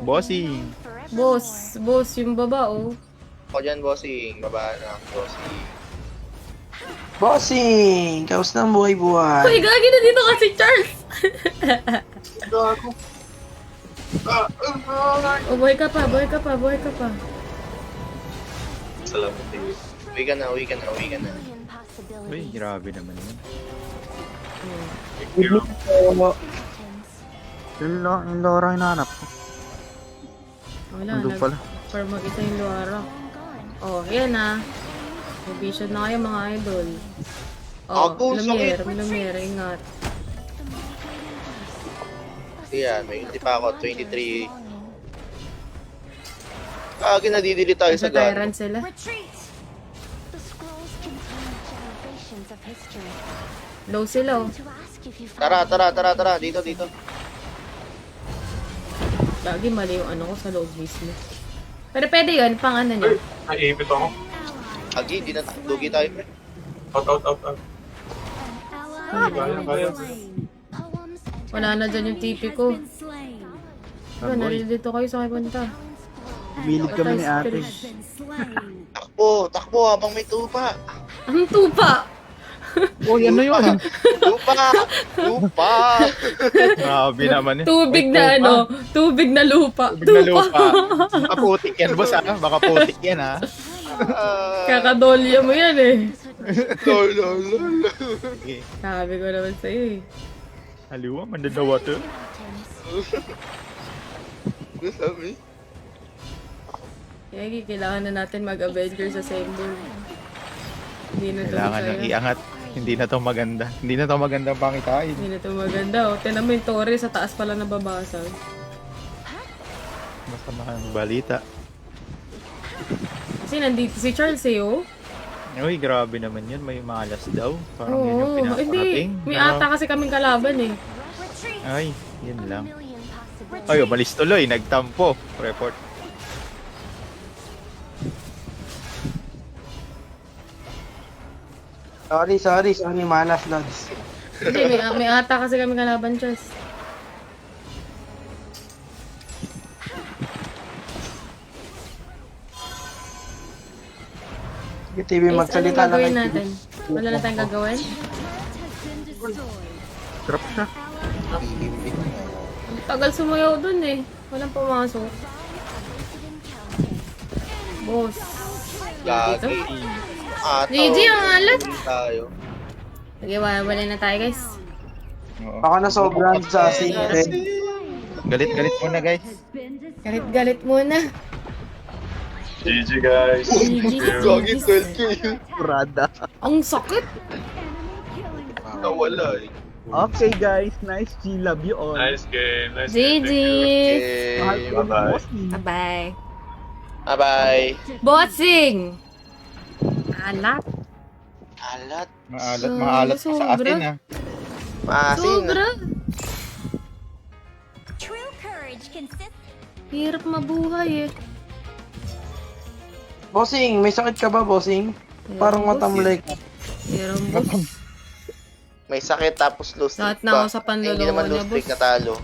Bossing. Boss, yung baba, oh. Ako dyan, bossing. Baba na, bossing. Bossing! Kaus na ang Uy, buhay-buhay. gagi na dito kasi, Charles! Oh, buhay ka pa. Salamat eh. Uwi ka na. Uy, grabe naman yun. Yung Laura hinahanap ko. Wala, Nandun pala. para mag-isa yung Luara. Oh, yan ah. May vision na kayo mga idol. Oh, Ako, Lumiere, ingat. Yan, may ulti pa ako. 23. Ginadidili tayo sa gano. Tyrant sila. Retreat! The scrolls contain generations of history. Low sila, oh. To ask if you Tara. Dito. Lagi mali yung ano ko sa load mismo. Pero pwede yun, pang ano niya. Naiipit ako. Agi, di na dugi tayo, pre. Out. Kaya. Wala na dyan yung TP ko. Diba, narilito kayo sa akin punta. Bilid kami ni ate. Takbo habang may tupa. Ang tupa! Uy, ano yun? Lupa. Grabe naman yun. Tubig na ano, tubig na lupa. Tubig na lupa. Baka putik yan, boss ha? Baka putik yan ha? Kakadolya mo yan eh. Lol. Sige. Sabi ko naman sa'yo eh. Haliwa, mandadawa to. Sabi? Kaya kailangan na natin mag-Avengers Assemble. Hindi na to Kailangan nang masaya. iangat. Hindi na to maganda. Hindi na to maganda pangitain. Hindi na to maganda oh. Tinan mo yung torre sa taas pala nababasag. Masama ang balita. Kasi nandito si Charles eh oh. Uy, grabe naman yun. May malas daw. Parang yun yung Oo, hindi. pinaparating. May ata kasi kaming kalaban eh. Ay, yun lang. Ay, umalis tuloy. Nagtampo. Report. Sorry, malas, Lods. Hindi, may ata kasi kaming kalaban, Charles. Sige, TV, magsalita Anong gagawin lang. natin? Wala na tayong gagawin? Drop siya. Ang tagal sumayaw dun eh. Walang pumasok. Boss. Gagi. GG ang alat. Tayo. Sige, wala na tayo guys. Oo. Baka na sobrang sa secret. Galit muna, guys. Galit muna. GG guys. Gagi, 12 kill. Kurada. Ang sakit. Nawala eh. Okay, guys. Nice G. Love you all. Nice game. GG. Okay. Bye-bye. Bye-bye. Bye-bye. Bossing! Alat. Alat. Maalat sa Sobra. atin, ha? Maasin. Sobra. True courage consists Hirap mabuhay eh. Bossing, may sakit ka ba, Bossing? Parang matamlay ka. Hirap boss. May sakit tapos low streak Lahat na ako sa panloloko Hindi naman low niya, streak boss. na talo.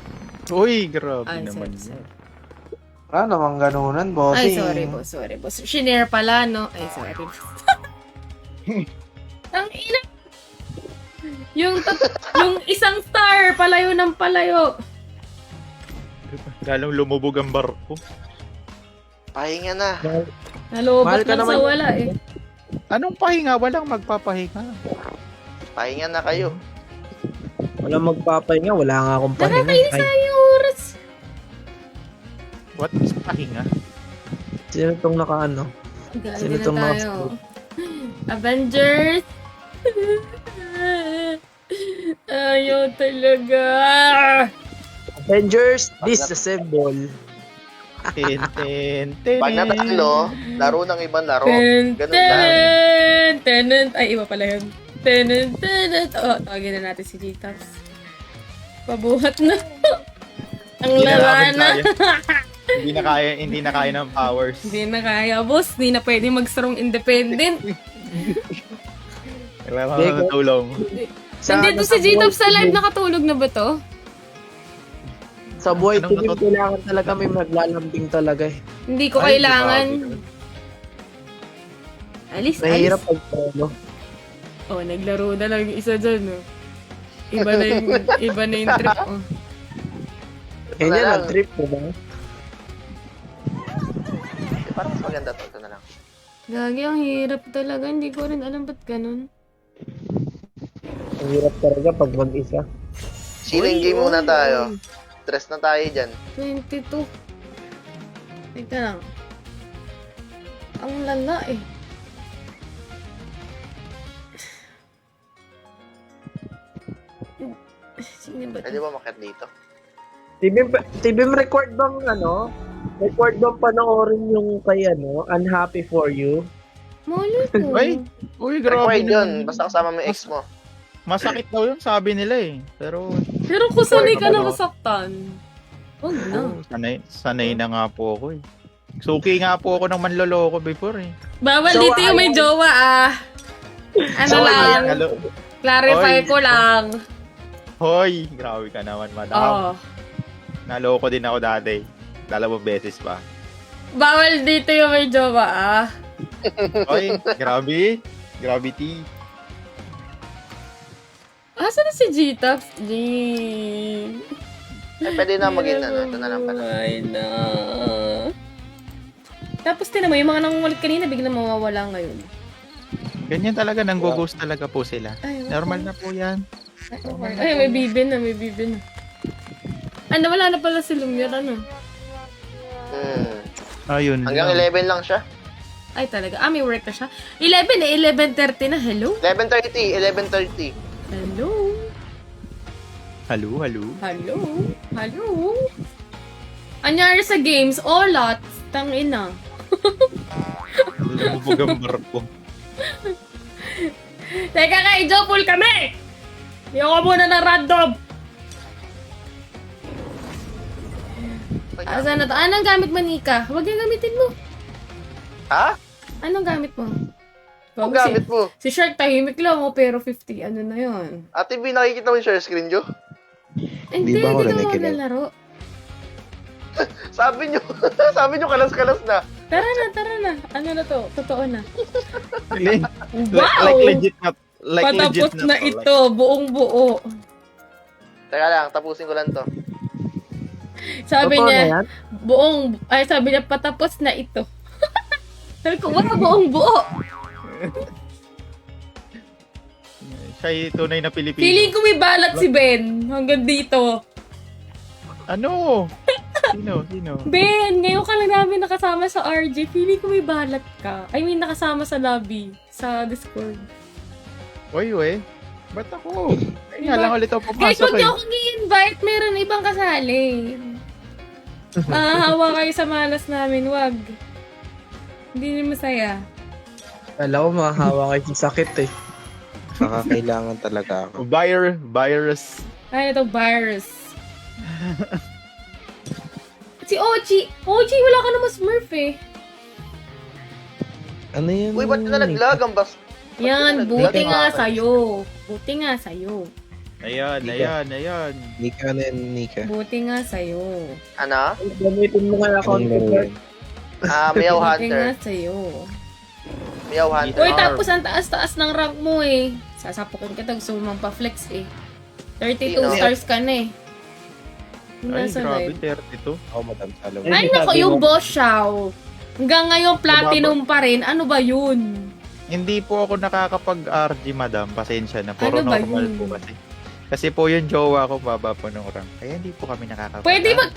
Uy, grabe Ay, naman. sorry. Ano namang ganunan, Ay, Bossing? sorry boss. Shinare pala, no? Ay, sorry. Ang ina. Yung isang star, palayo ng palayo. Lalong lumubog ang barko. Pahinga na. Nalobot Mahal ka lang sa naman. wala eh. Anong pahinga? Walang magpapahinga. Pahinga na kayo. Wala magpapahinga, wala nga akong Nakakainis na yung oras. What is pahinga? Sino itong nakaano? Galing Sino na tong mga tayo. Avengers! Ayaw talaga! Avengers, disassemble. Ten. Pag natalo, laro ng ibang laro. Ten, Ganun lang. ten. Ay, iba pala yun. Ten. Oh, tawagin na natin si G-Tops. Pabuhat na. Ang Hindi na lala namin na. kaya. Hindi na kaya ng powers. Hindi na kaya, boss. Hindi na pwede mag-strong independent. Kailangan ko ng tulong. Nandito si G-Tops sa live. Nakatulog na ba to? Sa buhay Anong team, natuto- kailangan talaga may maglalambing talaga eh. Hindi ko Ay, kailangan. grabe. Alis, Mahirap alis. pag solo. Oh, naglaro na lang yung isa dyan, oh. Iba na yung trip, oh. Yan yan, ang trip ko ba? Parang mas maganda to. Ito na lang. Gagi, ang hirap talaga. Hindi ko rin alam ba't ganun. Ang hirap talaga pag mag-isa. Ceiling game muna tayo. Stress na tayo dyan. 22. Teka lang. Ang lala eh. Sino ba Pwede ito? ba makit dito? TBM record bang ano? Record bang panoorin yung kay ano, Unhappy For You? Mali ko. Ay, uy, grabe Required yun. naman. Basta kasama mo yung ex mo. Masakit daw yun, sabi nila eh. Pero, Pero kung sanay ka na Ano? masaktan. Huwag na. sanay na nga po ako eh. Suki nga po ako ng manloloko before eh. Bawal So, dito yung may jowa ah. Ano So, lang. Hello. Clarify Oy. ko lang. Hoy, grabe ka naman, madam. Oh. Naloko din ako dati. 2 beses pa. Bawal dito yung may jowa ah. Hoy, grabe. Gravity. Asa na si Gita? G. Ay, pwede na maging ano. Ito na lang pala. Ay na. Tapos tinan mo, yung mga nangungulit kanina, biglang mawawala ngayon. Ganyan talaga, nang-ghost talaga po sila. Ay, Normal na po yan. Ay, may bibin na, may bibin na. Ano, wala na pala si Lumiere, ano? Ayun. Hanggang 11 lang siya. Ay, talaga. Ah, may work na siya. 11 eh, 11:30 na. Hello? 11:30. 11:30. Hello? Hello, hello. Hello? Hello? Anyari sa games, olat. Tangina. Lumubog ang barko. Teka kay Jopul kami! Ayoko muna na random. Asa na to? Anong gamit mo, Nika? Huwag yung gamitin mo. Ha? Anong gamit mo? Ang Bago gamit mo? Si Shark tahimik lang, oh, pero 50, ano na yun? Ate B, nakikita mo yung share screen, Jo? Hindi, ba ako hindi rin ko nakikinig? maglalaro. Sabi nyo, sabi nyo kalas-kalas na. Tara na. Ano na to? Totoo na. Like, like legit na. Like Patapos legit na to, ito, buong buo. Teka lang, tapusin ko lang to. Sabi Totoo niya, na yan? sabi niya, patapos na ito. Sabi ko, wala buong buo. Siya ay tunay na Pilipino. Feeling ko may balat si Ben. Hanggang dito. Ano? Sino? Ben, ngayon ka lang namin nakasama sa RJ. Feeling ko may balat ka. I mean, nakasama sa lobby. Sa Discord. Oy, ba't ako? Kaya lang ulit ako Guys, pumasok huwag niyo akong i-invite. Meron ibang kasali. Mahahawa kayo sa malas namin. Wag. Hindi na masaya. Alam ko, makahawa kayo sa sakit eh. Nakakailangan talaga ako. Virus. Ay, ito, virus. Si Ochi. Ochi, wala ka naman Smurf eh. Ano yun? Uy, ba't ka nalaglag ang bas? Yan, Ba't ka buti nalaglag? nga sa'yo. Buti nga sa'yo. Ayan. Nika na yan, Nika. Buti nga sa'yo. Ano? Gamitin mo nga account Anong ko, laro sir. yan? Meow Buti nga Hunter. sa'yo. Meow Hunter. Uy, tapos ang taas-taas ng rank mo eh. Sasapukin kita, gusto mo pa-flex eh. 32 Sino? stars ka na eh. Ay, Nasa grabe, live. 32. Ako, madam, salo. Ay, nako, yung boss Xiao. Hanggang ngayon, platinum pa rin. Ano ba yun? Hindi po ako nakakapag-RG, madam. Pasensya na. Puro Ano ba normal yun? po kasi. Kasi po yung jowa ko, baba po ng rank. Kaya hindi po kami nakakapag Pwede mag-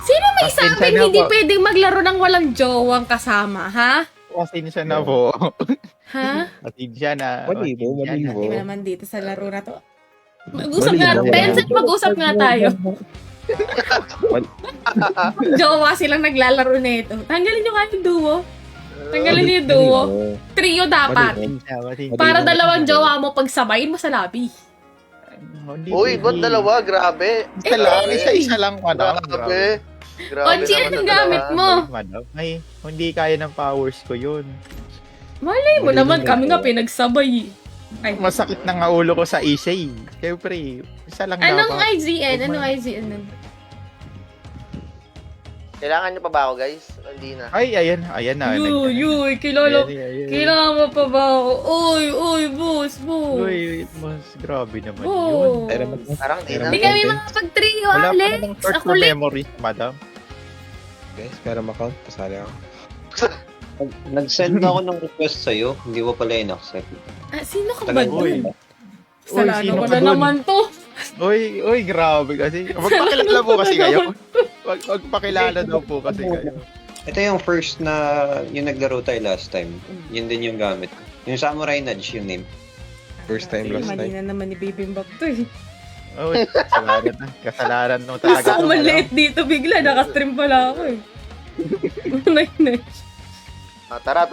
Sino may sa Pasensya amin na hindi po. pwedeng maglaro ng walang jowang kasama, ha? Pasensya na po. Ha? Pasensya na. Malibo. Hindi ba naman dito sa laro na to? Mag-usap nga, Tencent, mag-usap nga tayo. Jowa silang naglalaro na ito. Tanggalin nyo nga yung duo. Tanggalin nyo yung duo. Trio dapat. Para dalawang jowa mo pagsabayin mo sa lobby. Uy, ba't dalawa? Grabe. Isa lang, isa lang, madam. Grabe. Grabe Ochi, naman anong na gamit dalawa. mo? Madam, ay, hindi kaya ng powers ko yun. Malay mo naman, kami nga pinagsabay. Ay, Masakit na nga ulo ko sa isay. Siyempre, Isa lang Anong dapat. IGN? Huwag Anong man- IGN nun? Kailangan nyo pa ba ako, guys? Hindi na. Ay, ayan. Ayan na. Yuy, kilala. Kailangan mo pa ba ako? Uy, boss. Uy, mas grabe naman Boss. yun. Parang di na. Hindi kami makapag-trio, Wala pa Alex. namang short Ako na ulit. memory, madam. Guys, pero makount. Pasali ako. Nag-send na ako ng request sa'yo, hindi mo pala in-accept. Sino ka ba Tagal Uy. dun? Uy, Salado sino ko ka na dun? naman to. Uy, grabe kasi. Magpakilala po kasi kayo. Magpakilala daw po kasi kayo. Ito yung first na yung naglaro tayo last time. Yun din yung gamit ko. Yung Samurai Nudge yung name. First time, last Mali time. na naman ni Bibimbap to eh. Uy, kasalanan na. Kasalanan mo talaga. Gusto ko to, maliit dito bigla. Nakastream pala ako eh. Nice. Tara.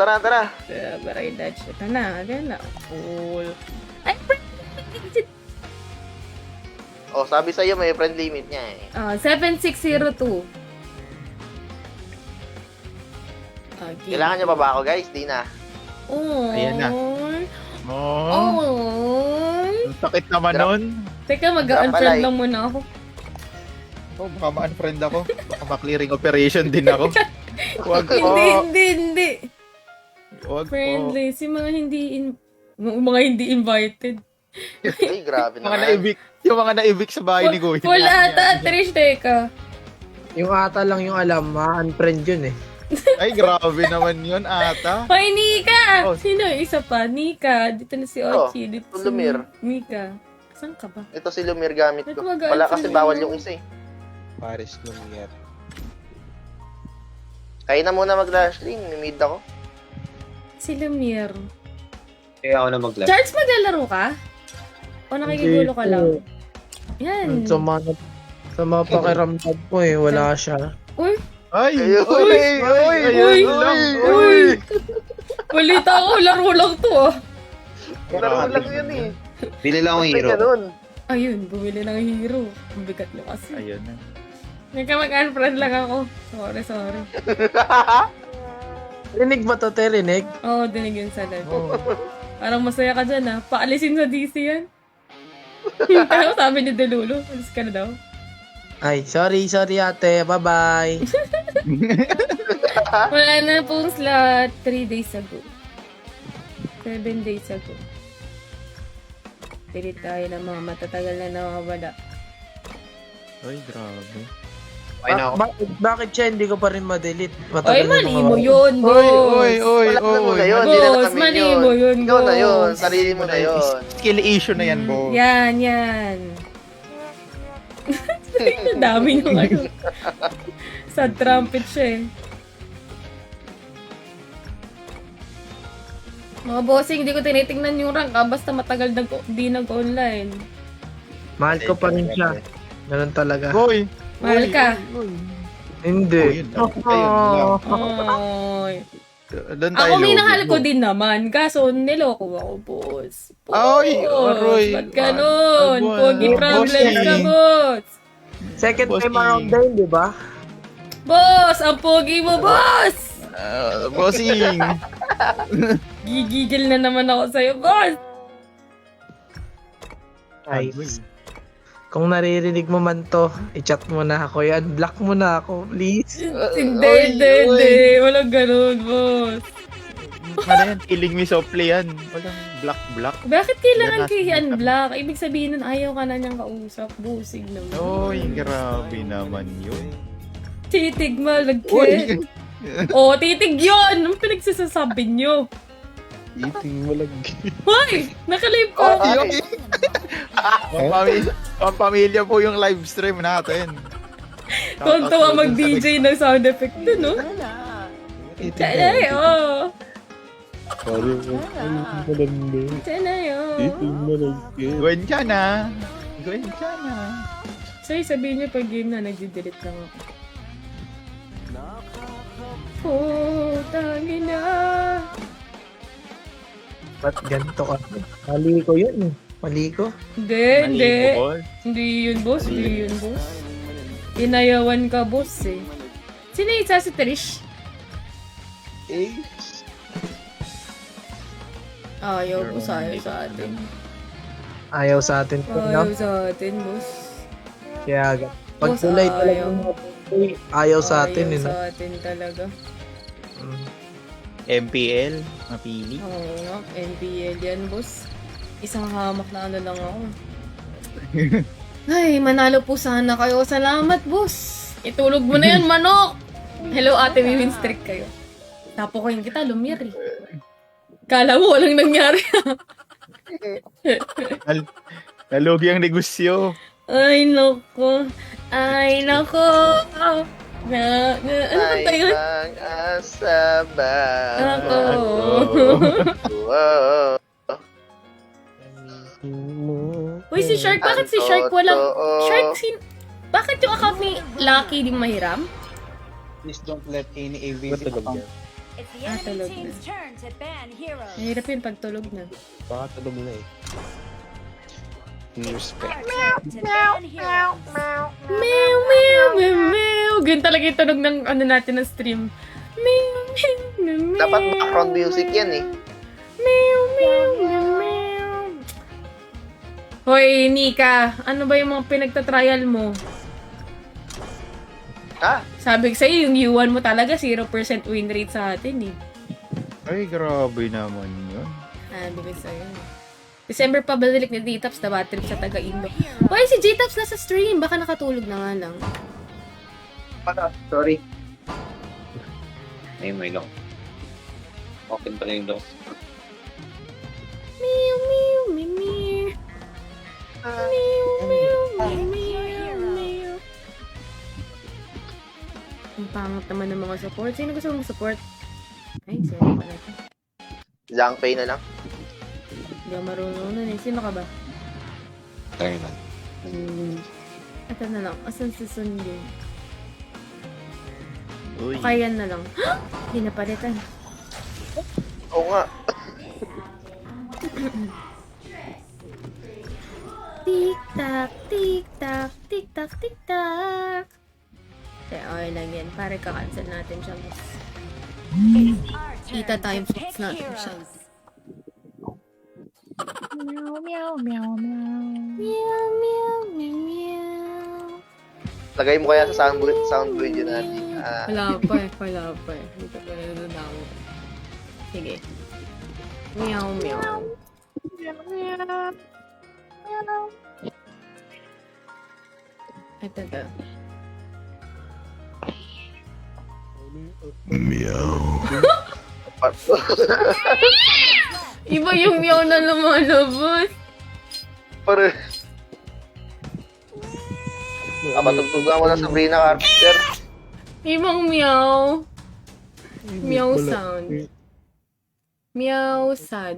Baray Dutch. Ito na. Cool. Ay, Oh, sabi sa'yo may friend limit niya eh. 7602. Okay. Kailangan nyo pa ba ako, guys? Di na. Oh. Ayan na. Oh, Oh. ang sakit naman nun. Teka, mag-unfriend lang muna ako. Oh, baka ma-unfriend ako. Baka ma-clearing operation din ako. Huwag po. Hindi. Huwag po. Friendly. Si mga mga hindi invited. Ay, grabe Mga naman. naibik. Yung mga naibik sa bahay ni Goy. Full ata, Trish, teka. Yung ata lang yung alam, ma-unfriend yun eh. Ay, grabe naman yun, ata. Hoy, Nika! Oh. Sino yung isa pa? Nika. Dito na si Ochi. Dito si Lumir. Nika. Saan ka ba? Ito si Lumir gamit Ba't ko. mag-unfriend Wala kasi mo? bawal yung isa eh. Paris Lumiere. Kaya na muna mag-live stream. Mid ako. Si Lumir. Kaya ako na mag-live. Charles, maglalaro ka? O nakikigulo ka lang? Yan. Sa mga pakiramdam ko eh, wala siya. Uy! Ay! Uy! Balita ko, laro lang to ah. Laro lang yun eh. Bili lang akong hero. Ganun. Ayun, bumili ng hero. Ang bigat mo kasi. Ayun na. Nagka mag-unfriend lang ako. Sorry. Rinig ba to, te? Rinig? Oo, dinig yun sa live. Oh. Parang masaya ka dyan ah. Paalisin sa DC yan. Pero sabi ni Delulo, alis ka na daw. Ay, sorry ate. Bye-bye. Wala na pong slot 3 days ago. 7 days ago. Delete tayo ng mga matatagal na nawawala. Ay, grabe. Okay na ako. Bakit siya hindi ko pa rin ma-delete? Oy, Matagal na mali mga- mo yun, boss. Oy. Wala na muna yun. Hindi na Boss, kami mali yun. mo yun, Ikaw na boss. yun. Sarili mo na yun. Skill issue na yan, bo. Yan. Ang dami nung ano. Sa trumpet siya eh. Mga bossing, hindi ko tinitingnan yung rank basta matagal di nag-online. Mahal ko pa rin siya. Ganun talaga. Goy! Mahal ka. Hindi. Ayun lang. Oy. Doon tayo Ako minahal lobby, ko bo. din naman, kaso niloko ako, boss. Ay, aroy. Ba't ganun? Boss. Pogi problems ka, boss. Second Boss time King. around din, di ba? Boss, ang pogi mo, boss! Bossing! Gigigil na naman ako sa'yo, boss! Ay, kung naririnig mo man to, i-chat mo na ako yan. Block mo na ako, please. Hindi. Walang ganun, boss. Ano yan? Killing me softly yan. Walang black. Bakit kailangan Yan, kay unblock? Ibig sabihin nun, ayaw ka na niyang kausap. Busig naman. Oy, grabe naman yun. Titig malagkit. Uy! Oh, titig yun! Anong pinagsasasabi niyo? Eating mo lang. Hoy! Nakalive ko! Ang pamilya po yung live stream natin. Tuntua mag-DJ ng sound effect dun, no? Tsanay, oh! Tsanay, oh! Gwen ka na. So, sabihin niyo pag game na, nagdi-delete lang ako. Oh, tangina! Ba't ganito ka? Mali ko yun eh. Mali ko. Hindi. Hindi yun, boss. Inayawan ka, boss, eh. Sino yung isa si Trish? Ayaw ko sa'yo sa atin. Ayaw sa atin to, no? Ayaw sa atin, boss. Kaya pag Boss, tulay talaga ayaw. ng mga ayaw sa atin, Ayaw eh, no? sa atin talaga. Mm. MPL, mapili. Oo nga, NPL yan, boss. Isang hamak na ano lang ako. Ay, manalo po sana kayo. Salamat, boss. Itulog mo na yan, manok! Hello, ate, may win streak kayo. Tapo ko yung kita, Lumiere. Kala mo walang nangyari. Nalugi ang negosyo. Ay, nako. Ay, nako. Ano ba Ay, tayo? mag-asa ba? Ako. Wow. Uy, si Shark, bakit si Shark walang... Totoo. Shark, bakit yung account ni Lucky di mahiram? Please don't let any Ba't AVC tulog account. yan? It's the Ah, enemy tulog team's na. turn to ban heroes. Mahirap yun pag tulog na. Baka tulog na eh. Respect. Our turn to ban heroes. Meow, meow, meow, meow. Ganyan talaga yung tunog ng ano natin ng stream. Meow, meow, meow, meow. Dapat background music yan eh. Meow, meow, meow, meow. Hoy, Nika, ano ba yung mga pinagtatrial mo? Ha? Sabi ko sa'yo, yung U1 mo talaga 0% win rate sa atin eh. Ay, grabe naman yun. Sabi ko sa'yo. December pa balik ni J-Taps na bad trip sa taga-Indo. Hoy, si J-Taps nasa stream. Baka nakatulog na nga lang. Sorry. Ay, may lock. Open pala yung lock. Meow, meow, meow, meow. Meow, meow, meow, meow, meow. Ang pangat naman ng mga support. Sino gusto mong support? Ay, sino pa natin? Zhangfei na lang. Hindi ako marunong nun eh. Sino ka ba? Try na. Ito na lang. Asan si Sundin? Uy. O kaya yan na lang. Hindi na palitan. Oo nga. Tik-tak, tik-tak, tik-tak, tik-tak. Kaya okay lang yan. Pare ka-cancel natin siya. Our turn Ita time to slots pick natin siya. heroes. Meow, meow, meow, meow. Meow, meow, meow, meow. Lagay mo kaya sa sound video natin. Wala pa eh. Wala pa eh. Dito pa rin ako. Sige. Meow, meow. Ito. Iba yung meow na lumalabas. Para... Kapatugtugan mo na Sabrina Carpenter. Ibang meow. Meow sound. Meow sad.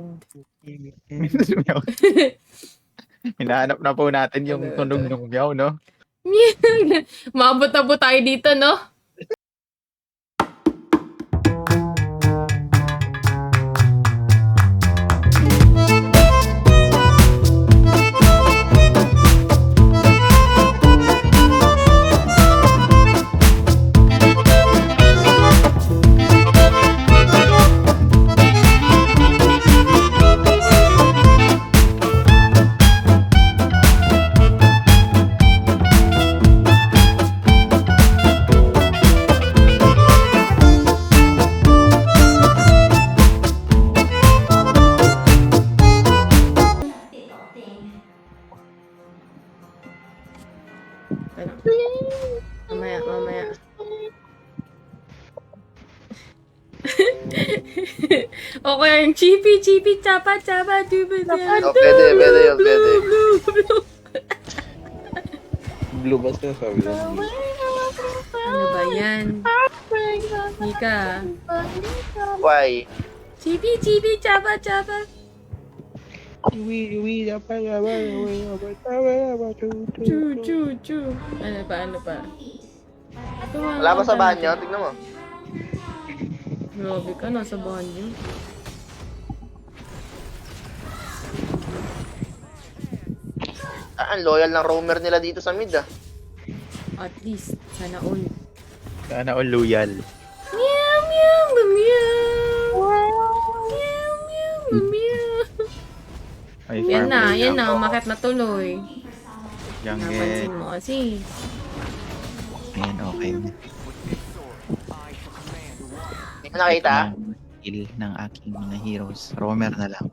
Hinahanap na po natin yung tunog ng meow, no? Maabot na po tayo dito, no? Mamaya. O kaya yung chippy, chapa, duba, Oh, pwede yun, pwede. Blue ba siya sabi niya? Ano ba yan? Nika. Why? Chippy, chapa. Chu. Ano pa? Wala ba sa banyo? Tignan mo. Grabe ka, nasa banyo. Ang loyal ng roamer nila dito sa mid ah. At least, sana all. Sana all loyal. Meow, meow, meow. Meow, meow, meow. May Yan farm na, blade yan ako. na. Umakit na tuloy. Jungle. Napansin mo kasi. Ayan, okay. Hindi mo nakita? Kill ng aking mga heroes. Roamer na lang.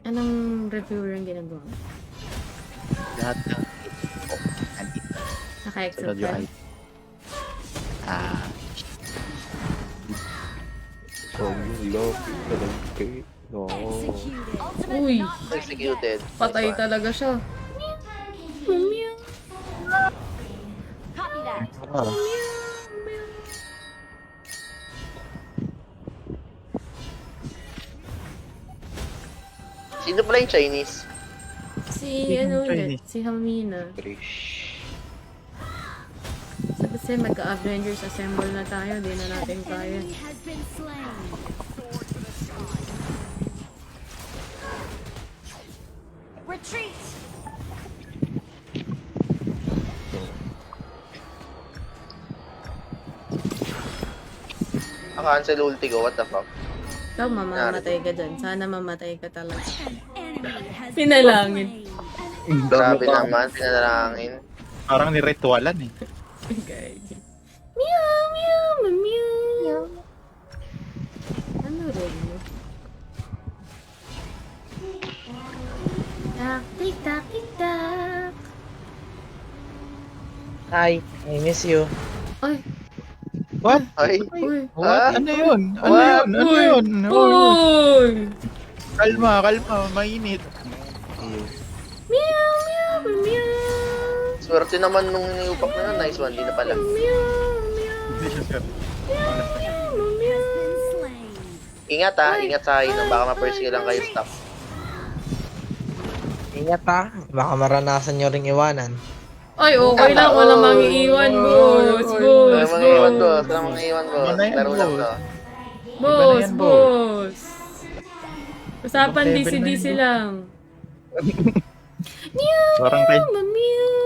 Anong reviewer ang ginagawa? Lahat ng andito. Naka-exit Sunod ka? yung item. Love, kayo. No. Executed. Uy, Executed. patay Nice one. talaga siya. Meow. Copy that. Sino pala yung Chinese? Si Sino ano ulit? Chinese? Si Hamina. Trish. Sabi siya magka-Avengers assemble na tayo. Di na natin kaya. Enemy has been slain. Retreat. Cancel ulti ko, what the fuck? Ikaw, mamamatay ka dyan. Sana mamatay ka talaga. An enemy has Pinalangin. been slain. Grabe naman, pinalangin. Parang niritualan eh. Okay. Meow, meow, meow. Ano rin mo? Tak, tik, tak, tik, tak. Hi, I miss you. Ay, What? Ay, uy. ah, Ano yun? Ano What? yun? Ano yun? Uy! Kalma, kalma. Mainit. Meow, meow, meow. swerte naman nung iniupak na yun. Nice one, di na pala. Meow, meow, Hindi siya sir. meow. Slain. Ingat ha, ingat sa hain. Baka ma-first lang kayo stop. Ingat ha, baka maranasan nyo ring iwanan. Ay, okay lang. Walang mangiiwan, boss. Wala Boss, mga iwan, boss. boss. Wala mga iwan, boss. Ano na yan, Laro lang boss? to. Boss, yan, boss. Usapan Ibang level DC-DC na yun, lang. Meow, Parang kay... meow.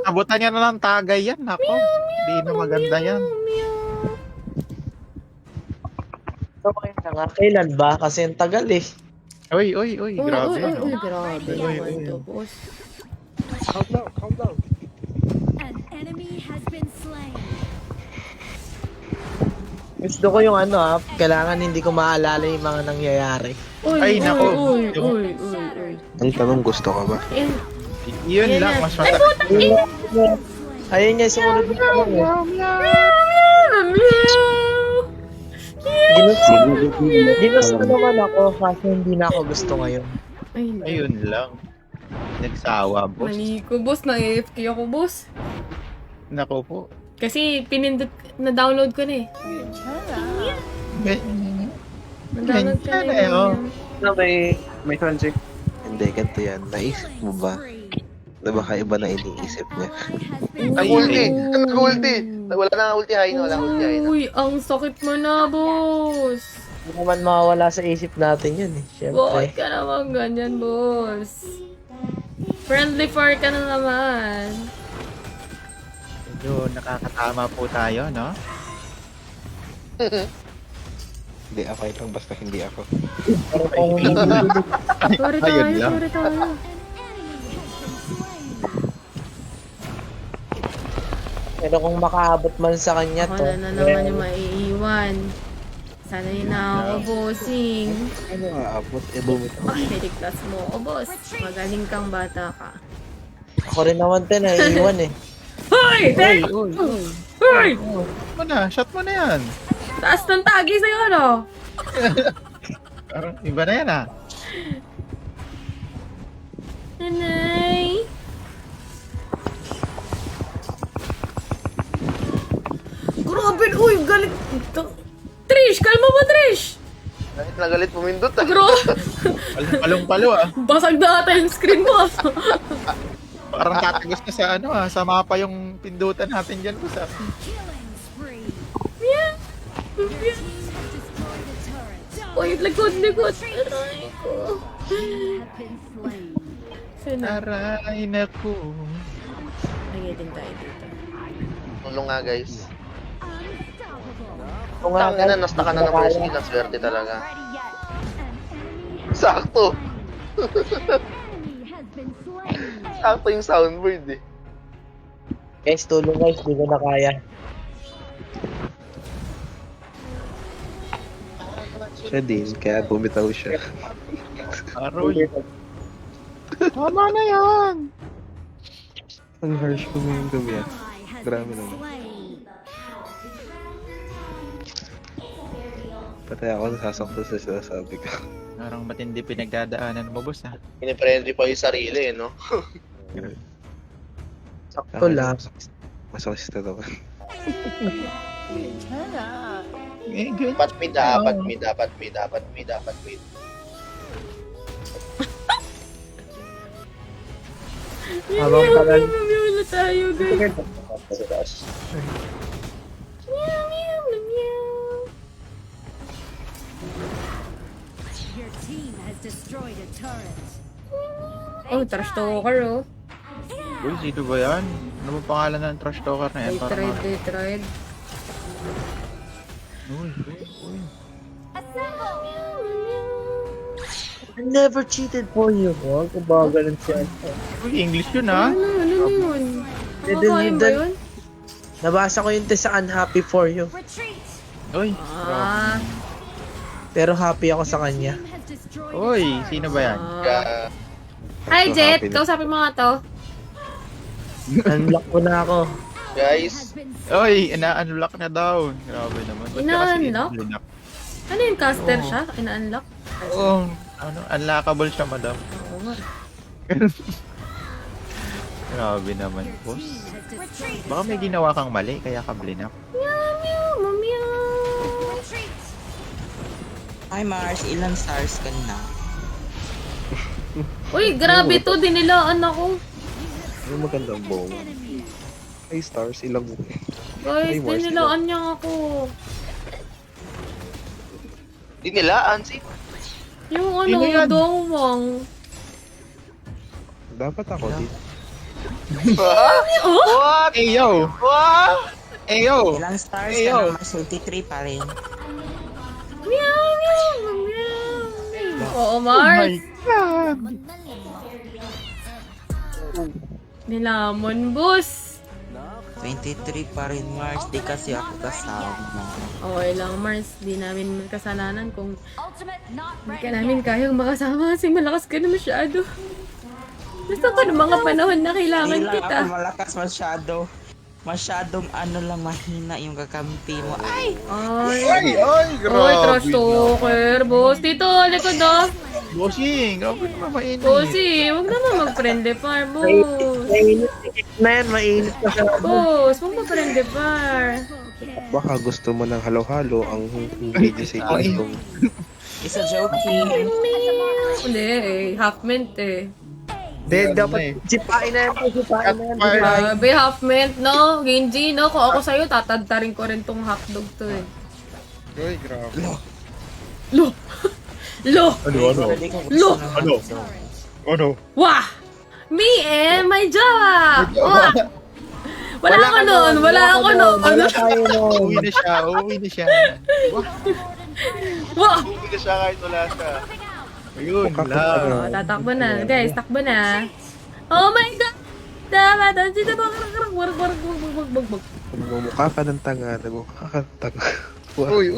Abutan niya na ng tagay yan. Nako. Hindi na maganda yan. So, kaya na nga, kailan ba? Kasi ang tagal eh. Uy. Uy, Grabe. uy, no? uy, grabe Uy, naman uy. to, boss. Calm down. An enemy has been slain. Gusto ko yung ano ha, kailangan hindi ko maalala yung mga nangyayari. Uy, Ay, uy, nako. uy, Yung- uy, uy, uy. Ang tanong, gusto ka ba? Yan. Yun Yan lang. na. Mas Ay, mata... putang ina. Ayun nga, sumunod na ako eh. Ginusto naman ako kasi hindi na ako gusto ngayon. Ay, Ayun lang. Nagsawa, boss. mali ko, boss. Na-AFK ako, boss. Nako po. Kasi pinindot, na-download ko na eh. Na-download ko na Ganyan eh, oh. May transit. Hindi, ganito yan. Naisip mo ba? Na baka iba na iniisip niya? Nag-ulti! Nag-ulti! Wala na nga ulti hain. Wala ulti hain. Uy, ang sakit mo na, boss. Hindi naman mawawala sa isip natin yun eh. Bakit Siyempre. ka naman ganyan, boss? Friendly fire ka na naman. Medyo nakakatama po tayo, no? Hindi, okay lang. Basta hindi ako. Pero kung Sorry tayo, Ayun lang. sorry tayo. An enemy has been slain. pero kung makaabot man sa kanya Ako to. na naman yung maiiwan. Sanay na ako, bossing. Ano aabot? E, bumit ako. Niligtas mo ako, boss. Magaling kang bata ka. Ako rin naman din, naiiwan eh. Hoy! Hoy! Shot mo na. Shot mo na yan. Taas ng tagi sa'yo, ano? Parang iba na yan, ah. Nanay! Grabe! Uy, galit! Trish! Kalma mo, Trish! Kahit na galit pumindot ah. Bro! Palong-palo, ah. Basag na ata yung screen mo. Parang tatagos na sa ano, ah. Sa mapa yung pindutan natin dyan, boss, ah. Killing spree. Yeah. Your team has destroyed a turret. Uy, likod. Aray ko. Have been slain. Sana. Aray, naku. Nangitin tayo dito. Tulong nga guys. Unstoppable. Kung nga Tangina, nasta ka na ng first kill. Ang swerte talaga. Ready yet. An enemy has Sakto. Sakto yung soundboard eh. Guys, tulong guys, di ko na kaya. Siya din, kaya bumitaw siya. Aroy. Tama na yan. Ang harsh ko ngayong gabi ah. Grabe naman. Patay ako nasasakto sa sinasabi ko. Parang matindi pinagdadaanan mo, boss, ha? Piniprendly pa yung sarili eh, no? Sakto lang. Masakit na naman. Dapat mid, dapat mid. Habang tagal. Meow na tayo, guys. Sa taas. Meow, meow, meow. Oh, trash talker, oh. Uy, sino ba yan? Ano ba pangalan ng trash talker na yan? They tried. Uy. I never cheated for you, bro. Kumbaga lang siya. Uy, English yun, ha? Ano yun? Didn't Makakain ba yun? Nabasa ko yung sa unhappy for you. Uy, Ah, Pero happy ako sa kanya. uy, sino ba yan? ah. Hi, Jet! Kausapin mo nga to. Unlock ko na ako. Guys, Uy, ina-unlock na daw. Grabe naman. Ba't ka kasi Ina-unlock? in-unlock? Ano yun, caster siya? Ina-unlock? Oo. Ano, unlockable siya, madam. Oo nga. Grabe naman, boss. Baka may ginawa kang mali, kaya ka blinak. Meow, meow, meow. Hi Mars, ilang stars ka na? Uy, grabe to. Dinilaan ako. Ano magandang bomba? Ay, stars, ilang... Guys, Ay, Mars, dinilaan niya ako. di nilaan si. Yung Sino ano, yan? dongwang. Dapat ako dito. What? Hey, yo! What? Hey, yo! Ilang stars Hey, ka yo. na? Mars, 23 pa rin. Meow, meow, meow. Oo, Mars. God! Nilamon, boss. 23 pa rin Mars, di kasi ako kasama. Okay lang, Mars. Di namin kasalanan kung hindi ka namin kayang makasama kasi malakas ka na masyado. Gusto ko ng mga panahon na kailangan Di lang kita. ako malakas masyado. Masyadong ano lang mahina yung kakampi mo. Ay! Ay, Ay, oy, trash talker, boss. Dito, likod oh. Bossing, grabe naman mainit. Bossy, huwag naman mag-friendly par, boss. Mainit na yan, mainit pa siya. Boss, huwag mag-friendly par. Baka gusto mo ng halo-halo ang video sa itong... Isa joking. Hindi eh, half mint eh. Hindi, dapat sipain na yan po, sipain na yan. sipain. Grabe, half mint, no? Genji, no? Kung ako sa'yo, tatadtarin ko rin tong hotdog to eh. Uy, grabe. Lo! Lo! Ano? Lo! Ano? Wah! Me and my jowa! Wah! Wala ako nun! Wala ako nun! Wala tayo nun. Uwi na siya, uwi na siya. Wah! Hindi ka siya kahit wala siya. Ayun, Oh, lang. tatakbo na. Guys, takbo na. Oh my God! Tama! Dito ba? Warag. Nagmumukha ka ng tanga, nagmumukha ka ng tanga. Uy.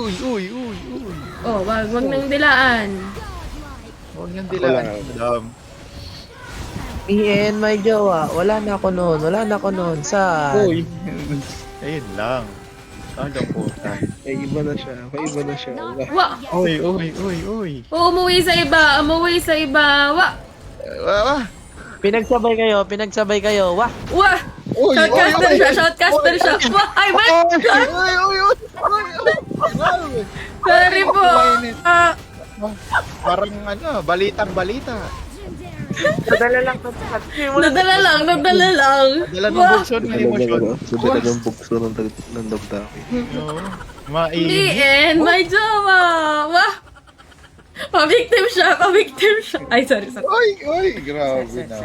Oh, wag nang dilaan. Huwag niyang dilaan, madam. Me and my jowa, wala na ako noon. Saan? Uy. Ayun lang. Alam ko. May iba na siya. Wah! Uy. Oh, umuwi sa iba. Wah! Wah. Pinagsabay kayo. Wah! Wah! Uy, Shoutcaster siya. Wah! Ay, man! Uy. Sorry po. Parang ano, balitang-balita. Nadala lang to. Nadala lang. Dala ng Wah! bukso ng emosyon. Sobrang ng bukso ng damdamin. Oo. Me Mainit. and my jowa. Wah! Pa-victim siya. Ay, sorry. Uy, grabe na.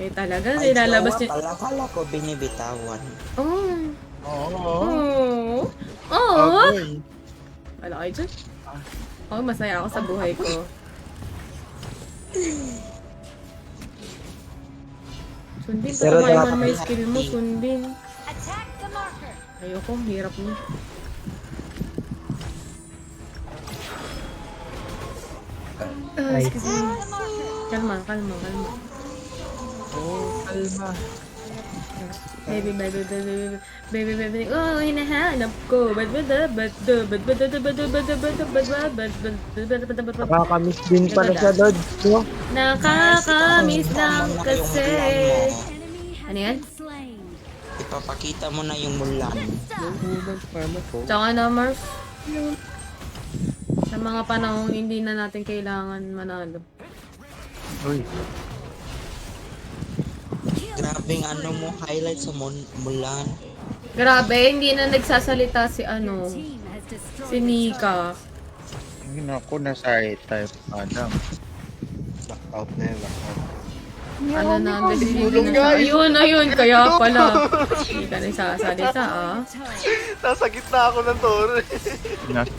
Eh, talaga, Ay, nilalabas jowa niya. pala, kala ko binibitawan. Oo. Oh. Agoy. Wala kayo dyan? Oh, masaya ako sa buhay ko. Sundin, Pero tama dapat- naman may skill mo, sundin. Attack the marker. Ayoko, hirap mo. Ay, Excuse me. Kalma. oh, kalma. Baby, oh, hinahanap ko. Nakakamiss din pala siya, Dod. No? Nakakamiss lang kasi. Enemy has Ano yan? been slain. Ipapakita mo na yung mulan. Tsaka na, Mars. Sa mga panahong hindi na natin kailangan manalo. Uy, Grabing ano mo, highlight sa mulan. Grabe, hindi na nagsasalita si Team has destroyed si Nika. yun ako, nasa A-type. Adam. Lockout na yun, lockout. Ano na, Tulong, guys! Ayun, kaya pala. Hindi ka nagsasalita, ah. Nasa gitna ako ng toro. Nasa